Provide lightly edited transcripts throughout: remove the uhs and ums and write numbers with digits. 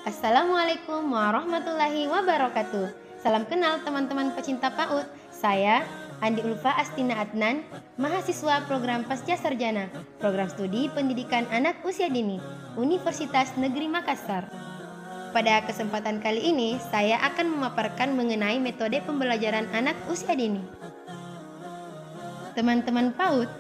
Assalamualaikum warahmatullahi wabarakatuh. Salam kenal teman-teman pecinta PAUD. Saya Andi Ulfa Astina Adnan, mahasiswa program Pasca Sarjana, program studi pendidikan anak usia dini, Universitas Negeri Makassar. Pada kesempatan kali ini, saya akan memaparkan mengenai metode pembelajaran anak usia dini. Teman-teman PAUD,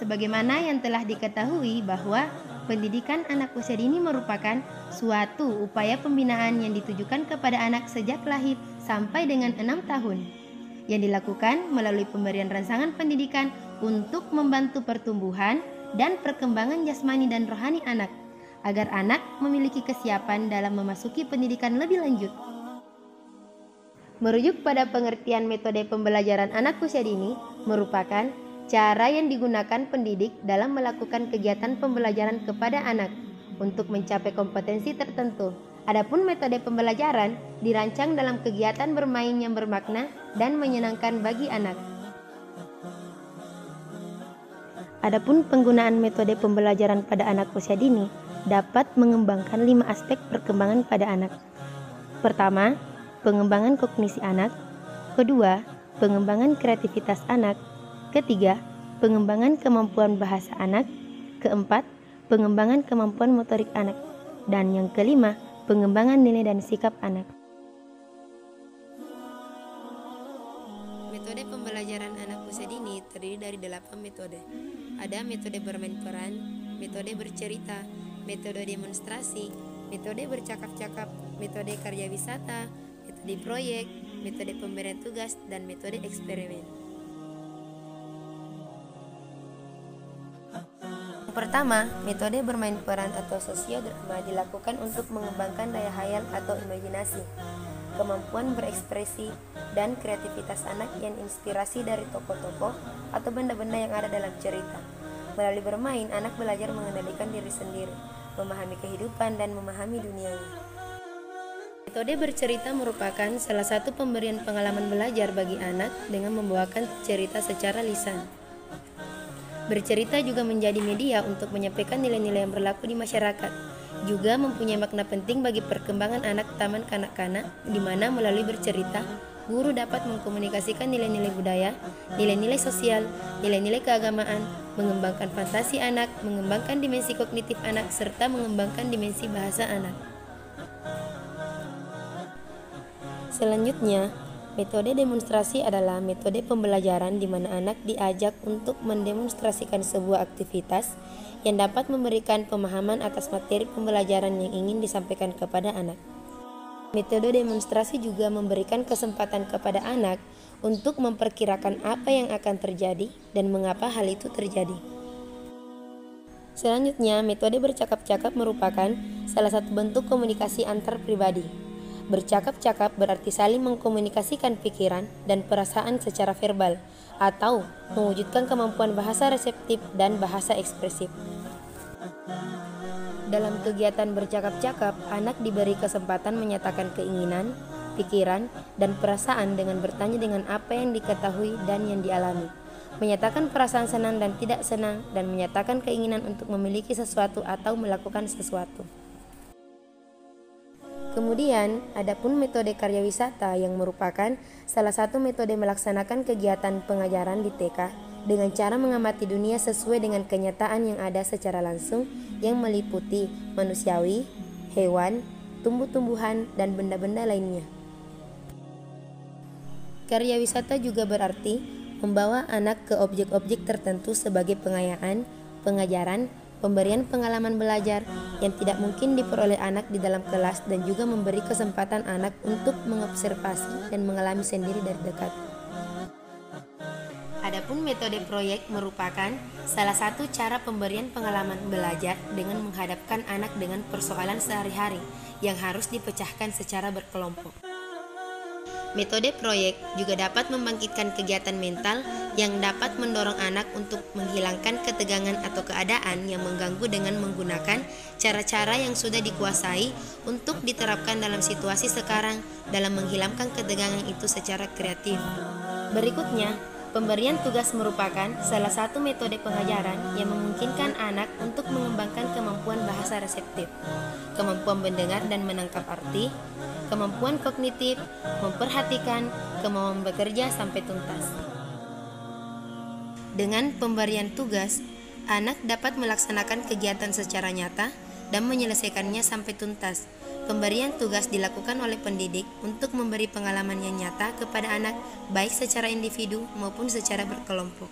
sebagaimana yang telah diketahui bahwa pendidikan anak usia dini merupakan suatu upaya pembinaan yang ditujukan kepada anak sejak lahir sampai dengan 6 tahun, yang dilakukan melalui pemberian rangsangan pendidikan untuk membantu pertumbuhan dan perkembangan jasmani dan rohani anak, agar anak memiliki kesiapan dalam memasuki pendidikan lebih lanjut. Merujuk pada pengertian metode pembelajaran anak usia dini merupakan cara yang digunakan pendidik dalam melakukan kegiatan pembelajaran kepada anak untuk mencapai kompetensi tertentu. Adapun metode pembelajaran dirancang dalam kegiatan bermain yang bermakna dan menyenangkan bagi anak. Adapun penggunaan metode pembelajaran pada anak usia dini dapat mengembangkan 5 aspek perkembangan pada anak. Pertama, pengembangan kognisi anak. Kedua, pengembangan kreativitas anak. Ketiga, pengembangan kemampuan bahasa anak. Keempat, pengembangan kemampuan motorik anak. Dan yang kelima, pengembangan nilai dan sikap anak. Metode pembelajaran anak usia dini terdiri dari 8 metode. Ada metode bermain peran, metode bercerita, metode demonstrasi, metode bercakap-cakap, metode karya wisata, metode proyek, metode pemberian tugas, dan metode eksperimen. Yang pertama, metode bermain peran atau sosiodrama dilakukan untuk mengembangkan daya hayal atau imajinasi, kemampuan berekspresi, dan kreativitas anak yang inspirasi dari tokoh-tokoh atau benda-benda yang ada dalam cerita. Melalui bermain, anak belajar mengendalikan diri sendiri, memahami kehidupan, dan memahami dunianya. Metode bercerita merupakan salah satu pemberian pengalaman belajar bagi anak dengan membawakan cerita secara lisan. Bercerita juga menjadi media untuk menyampaikan nilai-nilai yang berlaku di masyarakat. Juga mempunyai makna penting bagi perkembangan anak taman kanak-kanak, di mana melalui bercerita, guru dapat mengkomunikasikan nilai-nilai budaya, nilai-nilai sosial, nilai-nilai keagamaan, mengembangkan fantasi anak, mengembangkan dimensi kognitif anak, serta mengembangkan dimensi bahasa anak. Selanjutnya, metode demonstrasi adalah metode pembelajaran di mana anak diajak untuk mendemonstrasikan sebuah aktivitas yang dapat memberikan pemahaman atas materi pembelajaran yang ingin disampaikan kepada anak. Metode demonstrasi juga memberikan kesempatan kepada anak untuk memperkirakan apa yang akan terjadi dan mengapa hal itu terjadi. Selanjutnya, metode bercakap-cakap merupakan salah satu bentuk komunikasi antar pribadi. Bercakap-cakap berarti saling mengkomunikasikan pikiran dan perasaan secara verbal atau mewujudkan kemampuan bahasa reseptif dan bahasa ekspresif. Dalam kegiatan bercakap-cakap, anak diberi kesempatan menyatakan keinginan, pikiran, dan perasaan dengan bertanya dengan apa yang diketahui dan yang dialami, menyatakan perasaan senang dan tidak senang, dan menyatakan keinginan untuk memiliki sesuatu atau melakukan sesuatu. Kemudian, adapun metode karya wisata yang merupakan salah satu metode melaksanakan kegiatan pengajaran di TK dengan cara mengamati dunia sesuai dengan kenyataan yang ada secara langsung yang meliputi manusiawi, hewan, tumbuh-tumbuhan, dan benda-benda lainnya. Karya wisata juga berarti membawa anak ke objek-objek tertentu sebagai pengayaan, pengajaran, pemberian pengalaman belajar yang tidak mungkin diperoleh anak di dalam kelas dan juga memberi kesempatan anak untuk mengobservasi dan mengalami sendiri dari dekat. Adapun metode proyek merupakan salah satu cara pemberian pengalaman belajar dengan menghadapkan anak dengan persoalan sehari-hari yang harus dipecahkan secara berkelompok. Metode proyek juga dapat membangkitkan kegiatan mental yang dapat mendorong anak untuk menghilangkan ketegangan atau keadaan yang mengganggu dengan menggunakan cara-cara yang sudah dikuasai untuk diterapkan dalam situasi sekarang dalam menghilangkan ketegangan itu secara kreatif. Berikutnya, Pemberian tugas merupakan salah satu metode pengajaran yang memungkinkan anak untuk mengembangkan kemampuan bahasa reseptif, kemampuan mendengar dan menangkap arti, kemampuan kognitif, memperhatikan, kemampuan bekerja sampai tuntas. Dengan pemberian tugas, anak dapat melaksanakan kegiatan secara nyata dan menyelesaikannya sampai tuntas. Pemberian tugas dilakukan oleh pendidik untuk memberi pengalaman yang nyata kepada anak, baik secara individu maupun secara berkelompok.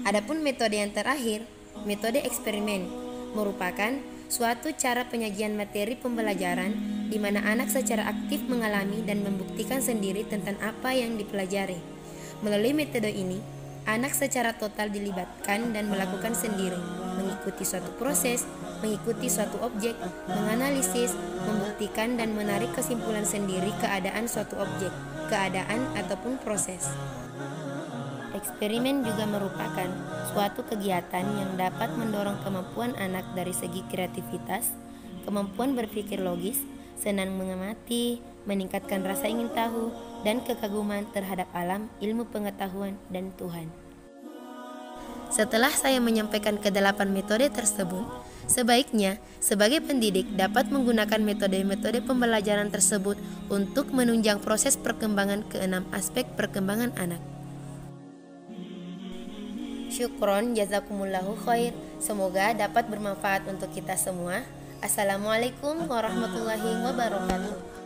Adapun metode yang terakhir, metode eksperimen, merupakan suatu cara penyajian materi pembelajaran di mana anak secara aktif mengalami dan membuktikan sendiri tentang apa yang dipelajari. Melalui metode ini, anak secara total dilibatkan dan melakukan sendiri, mengikuti suatu proses, mengikuti suatu objek, menganalisis, membuktikan dan menarik kesimpulan sendiri keadaan suatu objek, keadaan ataupun proses. Eksperimen juga merupakan suatu kegiatan yang dapat mendorong kemampuan anak dari segi kreativitas, kemampuan berpikir logis, senang mengamati, meningkatkan rasa ingin tahu, dan kekaguman terhadap alam, ilmu pengetahuan, dan Tuhan. Setelah saya menyampaikan ke-8 metode tersebut, sebaiknya sebagai pendidik dapat menggunakan metode-metode pembelajaran tersebut untuk menunjang proses perkembangan ke-6 aspek perkembangan anak. Syukron, jazakumullahu khair. Semoga dapat bermanfaat untuk kita semua. Assalamualaikum warahmatullahi wabarakatuh.